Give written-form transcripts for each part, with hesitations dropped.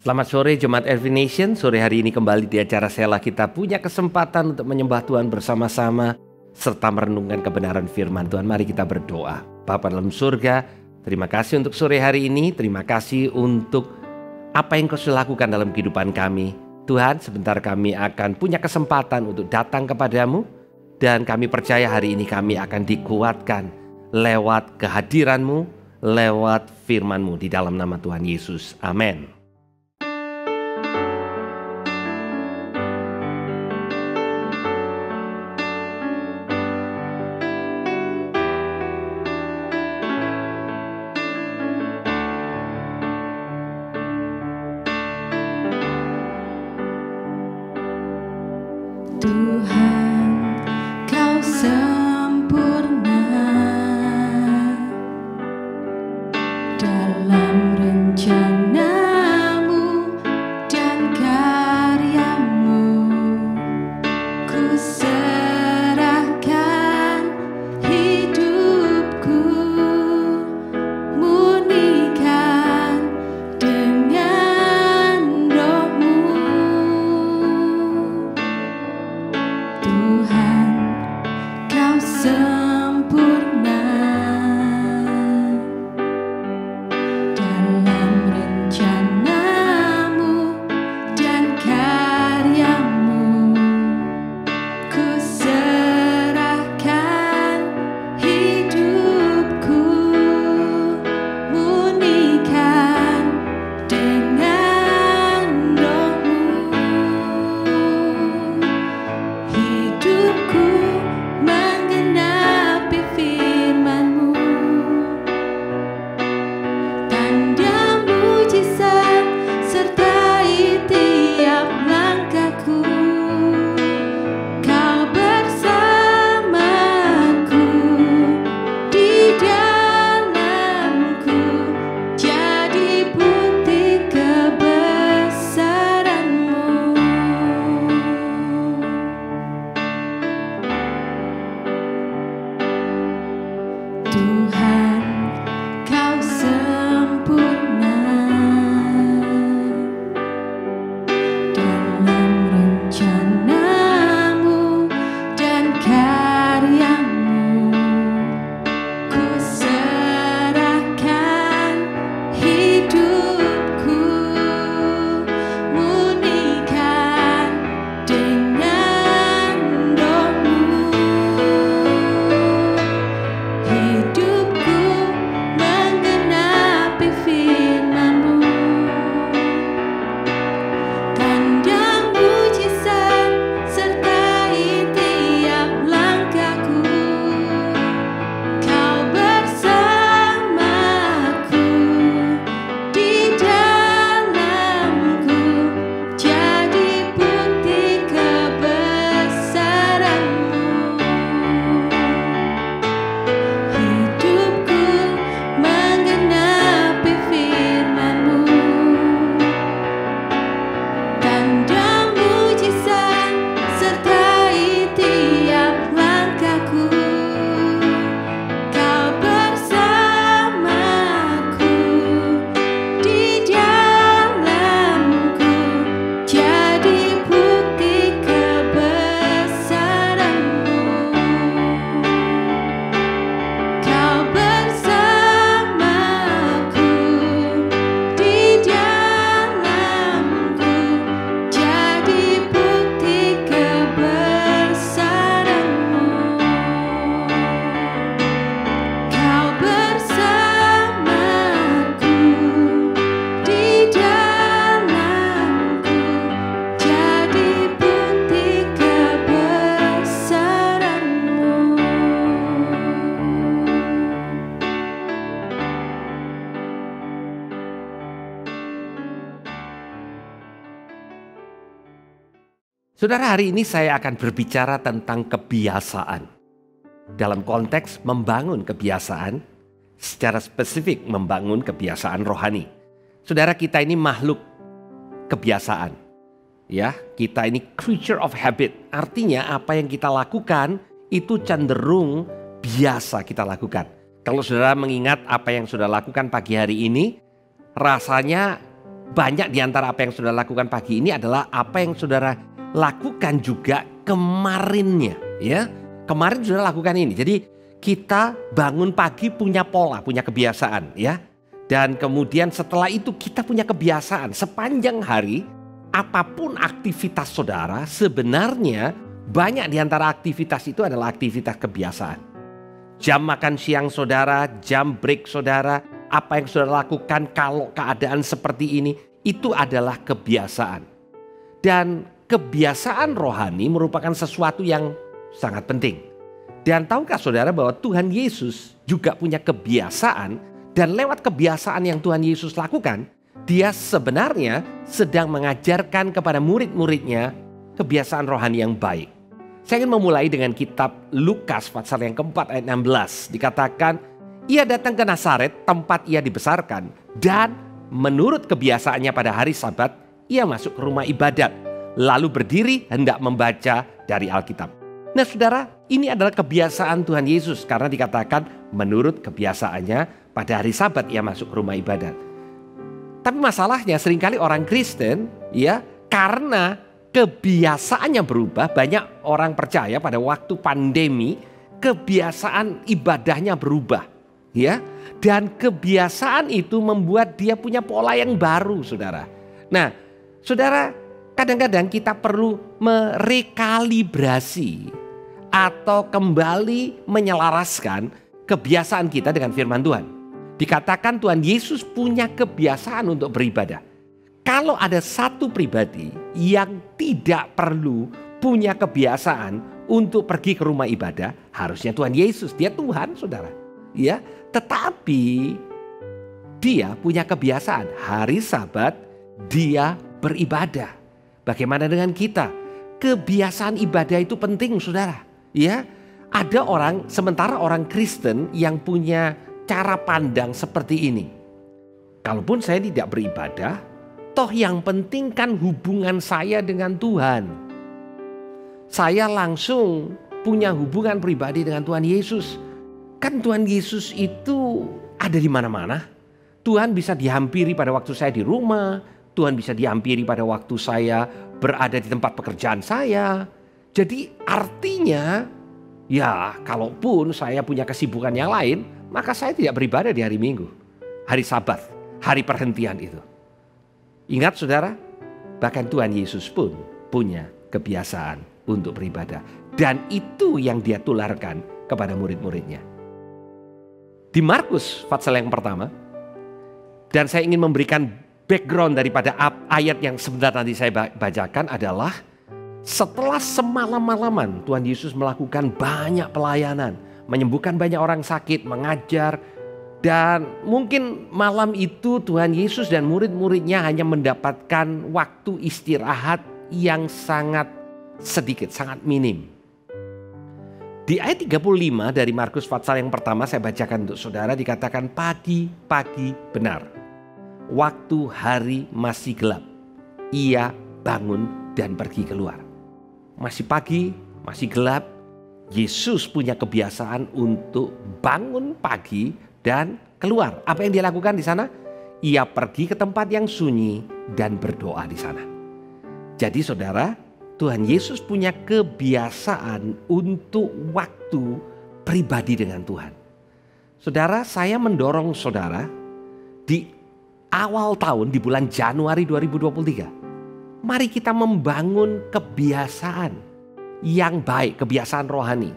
Selamat sore Jemaat Every Nation. Sore hari ini kembali di acara Sela kita punya kesempatan untuk menyembah Tuhan bersama-sama serta merenungkan kebenaran firman Tuhan. Mari kita berdoa. Bapa dalam surga, terima kasih untuk sore hari ini. Terima kasih untuk apa yang Kau sudah lakukan dalam kehidupan kami. Tuhan, sebentar kami akan punya kesempatan untuk datang kepadamu, dan kami percaya hari ini kami akan dikuatkan lewat kehadiran-Mu, lewat firman-Mu di dalam nama Tuhan Yesus. Amin. Tuhan, Kau sempurna dalam rencana-Mu dan karya-Mu. Ku serahkan hidupku, murnikan dengan Roh-Mu. Tuhan, Kau sempurna dalam rencana-Mu dan karya-Mu. Ku serahkan hidupku, murnikan dengan Roh-Mu. Hidupku menggenapi firman-Mu, tanda mujizat sertai tiap langkahku. Kau bersamaku, di dalamku, jadi bukti kebesaran-Mu. Tuhan, Kau sempurna dalam rencana-Mu dan karya-Mu. Ku serahkan hidupku, murnikan dengan Roh-Mu. Hidupku menggenapi firman-Mu, tanda mujizat sertai tiap langkahku. Kau bersamaku, di dalamku, jadi bukti kebesaran-Mu. Hidupku menggenapi firman-Mu, tanda mujizat sertai tiap langkahku. Kau bersamaku, di dalamku, jadi bukti kebesaran-Mu. Kau bersamaku, di dalamku, jadi bukti kebesaran-Mu. Kau bersamaku, di dalamku, jadi bukti kebesaran-Mu. Saudara, hari ini saya akan berbicara tentang kebiasaan. Dalam konteks membangun kebiasaan, secara spesifik membangun kebiasaan rohani. Saudara, kita ini makhluk kebiasaan. Ya, kita ini creature of habit. Artinya apa yang kita lakukan itu cenderung biasa kita lakukan. Kalau saudara mengingat apa yang saudara lakukan pagi hari ini, rasanya banyak di antara apa yang saudara lakukan pagi ini adalah apa yang saudara lakukan juga kemarinnya, ya. Kemarin saudara lakukan ini. Jadi kita bangun pagi punya pola, punya kebiasaan, ya. Dan kemudian setelah itu kita punya kebiasaan sepanjang hari, apapun aktivitas saudara, sebenarnya banyak di antara aktivitas itu adalah aktivitas kebiasaan. Jam makan siang saudara, jam break saudara, apa yang saudara lakukan kalau keadaan seperti ini, itu adalah kebiasaan. Dan kebiasaan rohani merupakan sesuatu yang sangat penting. Dan tahukah saudara bahwa Tuhan Yesus juga punya kebiasaan, dan lewat kebiasaan yang Tuhan Yesus lakukan, dia sebenarnya sedang mengajarkan kepada murid-muridnya kebiasaan rohani yang baik. Saya ingin memulai dengan kitab Lukas pasal yang keempat ayat 16. Dikatakan, ia datang ke Nazaret tempat ia dibesarkan, dan menurut kebiasaannya pada hari Sabat, ia masuk ke rumah ibadat, lalu berdiri hendak membaca dari Alkitab. Nah saudara, ini adalah kebiasaan Tuhan Yesus karena dikatakan menurut kebiasaannya pada hari Sabat ia masuk ke rumah ibadat. Tapi masalahnya seringkali orang Kristen, ya, karena kebiasaannya berubah, banyak orang percaya pada waktu pandemi kebiasaan ibadahnya berubah, ya. Dan kebiasaan itu membuat dia punya pola yang baru, saudara. Nah, saudara, kadang-kadang kita perlu merekalibrasi atau kembali menyelaraskan kebiasaan kita dengan firman Tuhan. Dikatakan Tuhan Yesus punya kebiasaan untuk beribadah. Kalau ada satu pribadi yang tidak perlu punya kebiasaan untuk pergi ke rumah ibadah, harusnya Tuhan Yesus. Dia Tuhan, saudara. Ya, tetapi dia punya kebiasaan. Hari Sabat dia beribadah. Bagaimana dengan kita? Kebiasaan ibadah itu penting, saudara. Ya, ada orang, sementara orang Kristen yang punya cara pandang seperti ini. Kalaupun saya tidak beribadah, toh yang penting kan hubungan saya dengan Tuhan. Saya langsung punya hubungan pribadi dengan Tuhan Yesus. Kan Tuhan Yesus itu ada di mana-mana. Tuhan bisa dihampiri pada waktu saya di rumah. Tuhan bisa dihampiri pada waktu saya berada di tempat pekerjaan saya. Jadi artinya, ya kalaupun saya punya kesibukan yang lain, maka saya tidak beribadah di hari Minggu, hari Sabat, hari perhentian itu. Ingat saudara, bahkan Tuhan Yesus pun punya kebiasaan untuk beribadah. Dan itu yang dia tularkan kepada murid-muridnya. Di Markus pasal yang pertama, dan saya ingin memberikan background daripada ayat yang sebentar nanti saya bacakan adalah setelah semalam-malaman Tuhan Yesus melakukan banyak pelayanan, menyembuhkan banyak orang sakit, mengajar. Dan mungkin malam itu Tuhan Yesus dan murid-muridnya hanya mendapatkan waktu istirahat yang sangat sedikit, sangat minim. Di ayat 35 dari Markus pasal yang pertama saya bacakan untuk saudara, dikatakan pagi-pagi benar. Waktu hari masih gelap, ia bangun dan pergi keluar. Masih pagi, masih gelap. Yesus punya kebiasaan untuk bangun pagi dan keluar. Apa yang dia lakukan di sana? Ia pergi ke tempat yang sunyi dan berdoa di sana. Jadi saudara, Tuhan Yesus punya kebiasaan untuk waktu pribadi dengan Tuhan. Saudara, saya mendorong saudara di awal tahun, di bulan Januari 2023. Mari kita membangun kebiasaan yang baik, kebiasaan rohani.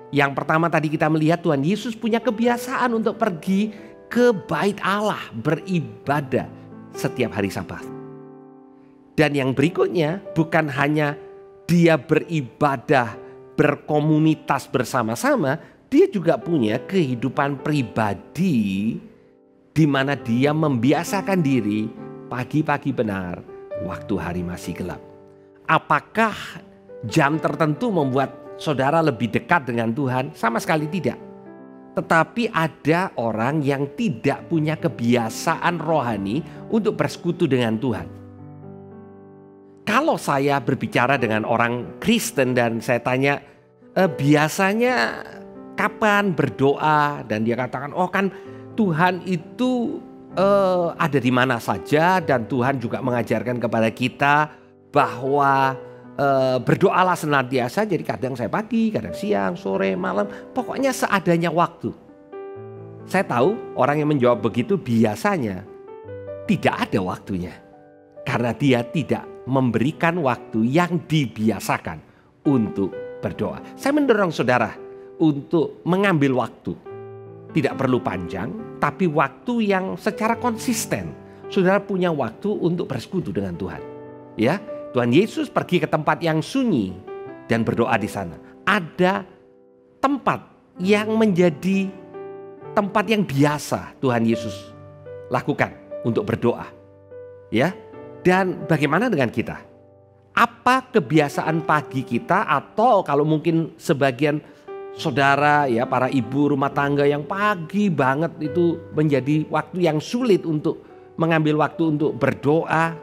Yang pertama tadi kita melihat Tuhan Yesus punya kebiasaan untuk pergi ke bait Allah, beribadah setiap hari Sabat. Dan yang berikutnya bukan hanya dia beribadah berkomunitas bersama-sama, dia juga punya kehidupan pribadi di mana dia membiasakan diri pagi-pagi benar waktu hari masih gelap. Apakah jam tertentu membuat saudara lebih dekat dengan Tuhan? Sama sekali tidak. Tetapi ada orang yang tidak punya kebiasaan rohani untuk bersekutu dengan Tuhan. Kalau saya berbicara dengan orang Kristen dan saya tanya, biasanya kapan berdoa? Dan dia katakan, oh kan Tuhan itu ada di mana saja, dan Tuhan juga mengajarkan kepada kita bahwa berdoalah senantiasa. Jadi kadang saya pagi, kadang siang, sore, malam, pokoknya seadanya waktu. Saya tahu orang yang menjawab begitu biasanya tidak ada waktunya, karena dia tidak memberikan waktu yang dibiasakan untuk berdoa. Saya mendorong saudara untuk mengambil waktu. Tidak perlu panjang, tapi waktu yang secara konsisten. Saudara punya waktu untuk bersekutu dengan Tuhan. Ya, Tuhan Yesus pergi ke tempat yang sunyi dan berdoa di sana. Ada tempat yang menjadi tempat yang biasa Tuhan Yesus lakukan untuk berdoa. Ya. Dan bagaimana dengan kita? Apa kebiasaan pagi kita, atau kalau mungkin sebagian saudara ya, para ibu rumah tangga yang pagi banget itu menjadi waktu yang sulit untuk mengambil waktu untuk berdoa.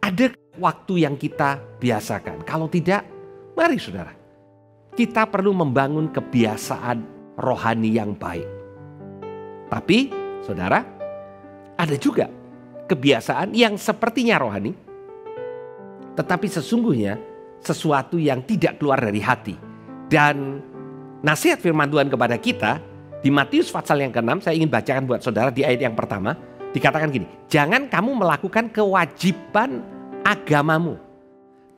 Ada waktu yang kita biasakan. Kalau tidak, mari saudara, kita perlu membangun kebiasaan rohani yang baik. Tapi saudara, ada juga kebiasaan yang sepertinya rohani, tetapi sesungguhnya sesuatu yang tidak keluar dari hati. Dan nasihat firman Tuhan kepada kita di Matius pasal yang ke-6, saya ingin bacakan buat saudara di ayat yang pertama. Dikatakan gini, jangan kamu melakukan kewajiban agamamu.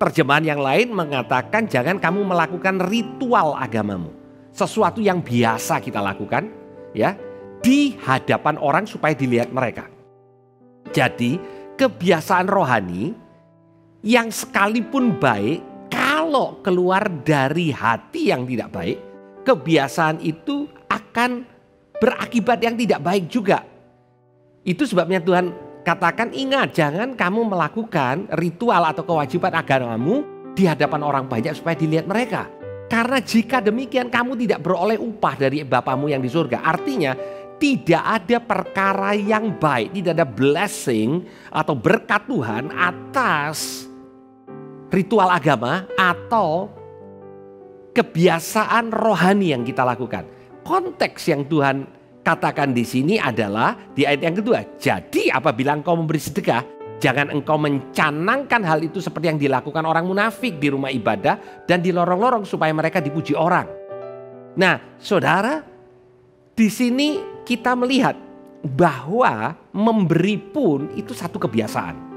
Terjemahan yang lain mengatakan jangan kamu melakukan ritual agamamu. Sesuatu yang biasa kita lakukan ya di hadapan orang supaya dilihat mereka. Jadi kebiasaan rohani yang sekalipun baik, kalau keluar dari hati yang tidak baik, kebiasaan itu akan berakibat yang tidak baik juga. Itu sebabnya Tuhan katakan, ingat jangan kamu melakukan ritual atau kewajiban agamamu di hadapan orang banyak supaya dilihat mereka. Karena jika demikian kamu tidak beroleh upah dari Bapamu yang di surga. Artinya tidak ada perkara yang baik, tidak ada blessing atau berkat Tuhan atas ritual agama atau kebiasaan rohani yang kita lakukan. Konteks yang Tuhan katakan di sini adalah di ayat yang kedua. Jadi apabila engkau memberi sedekah, jangan engkau mencanangkan hal itu seperti yang dilakukan orang munafik di rumah ibadah dan di lorong-lorong supaya mereka dipuji orang. Nah, saudara, di sini kita melihat bahwa memberi pun itu satu kebiasaan.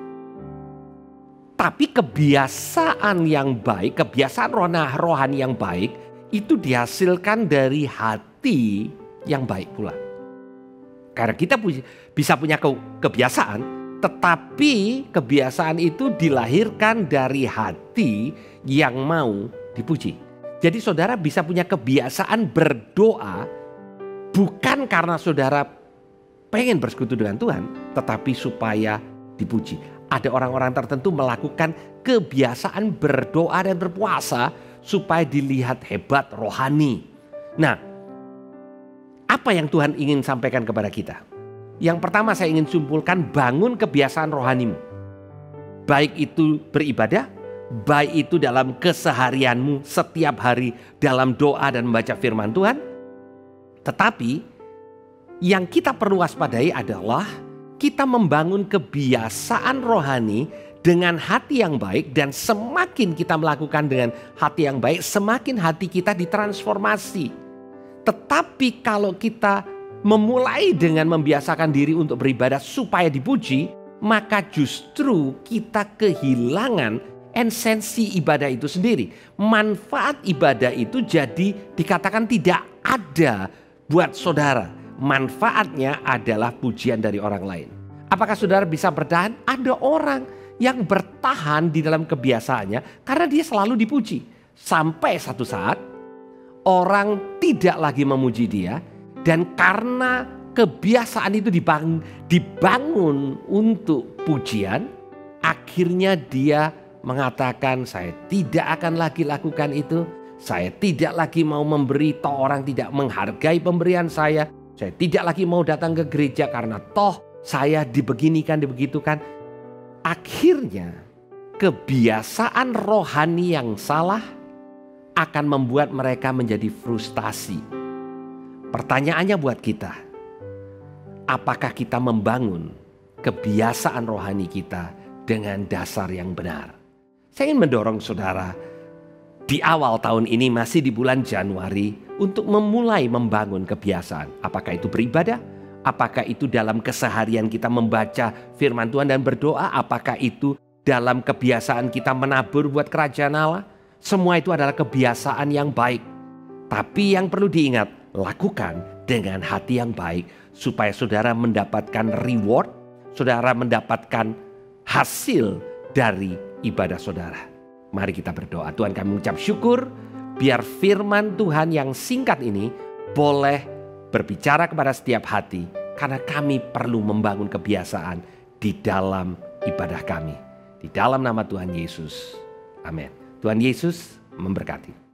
Tapi kebiasaan yang baik, kebiasaan rohani yang baik itu dihasilkan dari hati yang baik pula. Karena kita bisa punya kebiasaan, tetapi kebiasaan itu dilahirkan dari hati yang mau dipuji. Jadi saudara bisa punya kebiasaan berdoa bukan karena saudara pengen bersekutu dengan Tuhan, tetapi supaya dipuji. Ada orang-orang tertentu melakukan kebiasaan berdoa dan berpuasa supaya dilihat hebat rohani. Nah, apa yang Tuhan ingin sampaikan kepada kita? Yang pertama saya ingin simpulkan, bangun kebiasaan rohanimu. Baik itu beribadah, baik itu dalam keseharianmu setiap hari dalam doa dan membaca firman Tuhan. Tetapi yang kita perlu waspadai adalah kita membangun kebiasaan rohani dengan hati yang baik, dan semakin kita melakukan dengan hati yang baik, semakin hati kita ditransformasi. Tetapi kalau kita memulai dengan membiasakan diri untuk beribadah supaya dipuji, maka justru kita kehilangan esensi ibadah itu sendiri. Manfaat ibadah itu jadi dikatakan tidak ada buat saudara. Manfaatnya adalah pujian dari orang lain. Apakah saudara bisa bertahan? Ada orang yang bertahan di dalam kebiasaannya karena dia selalu dipuji. Sampai satu saat orang tidak lagi memuji dia, dan karena kebiasaan itu dibangun untuk pujian, akhirnya dia mengatakan, saya tidak akan lagi lakukan itu. Saya tidak lagi mau memberi, toh orang tidak menghargai pemberian saya. Saya tidak lagi mau datang ke gereja karena toh saya dibeginikan, dibegitukan. Akhirnya kebiasaan rohani yang salah akan membuat mereka menjadi frustasi. Pertanyaannya buat kita, apakah kita membangun kebiasaan rohani kita dengan dasar yang benar. Saya ingin mendorong saudara di awal tahun ini, masih di bulan Januari, untuk memulai membangun kebiasaan. Apakah itu beribadah? Apakah itu dalam keseharian kita membaca firman Tuhan dan berdoa? Apakah itu dalam kebiasaan kita menabur buat kerajaan Allah? Semua itu adalah kebiasaan yang baik. Tapi yang perlu diingat, lakukan dengan hati yang baik supaya saudara mendapatkan reward, saudara mendapatkan hasil dari ibadah saudara. Mari kita berdoa. Tuhan, kami mengucap syukur biar firman Tuhan yang singkat ini boleh berbicara kepada setiap hati, karena kami perlu membangun kebiasaan di dalam ibadah kami. Di dalam nama Tuhan Yesus. Amin. Tuhan Yesus memberkati.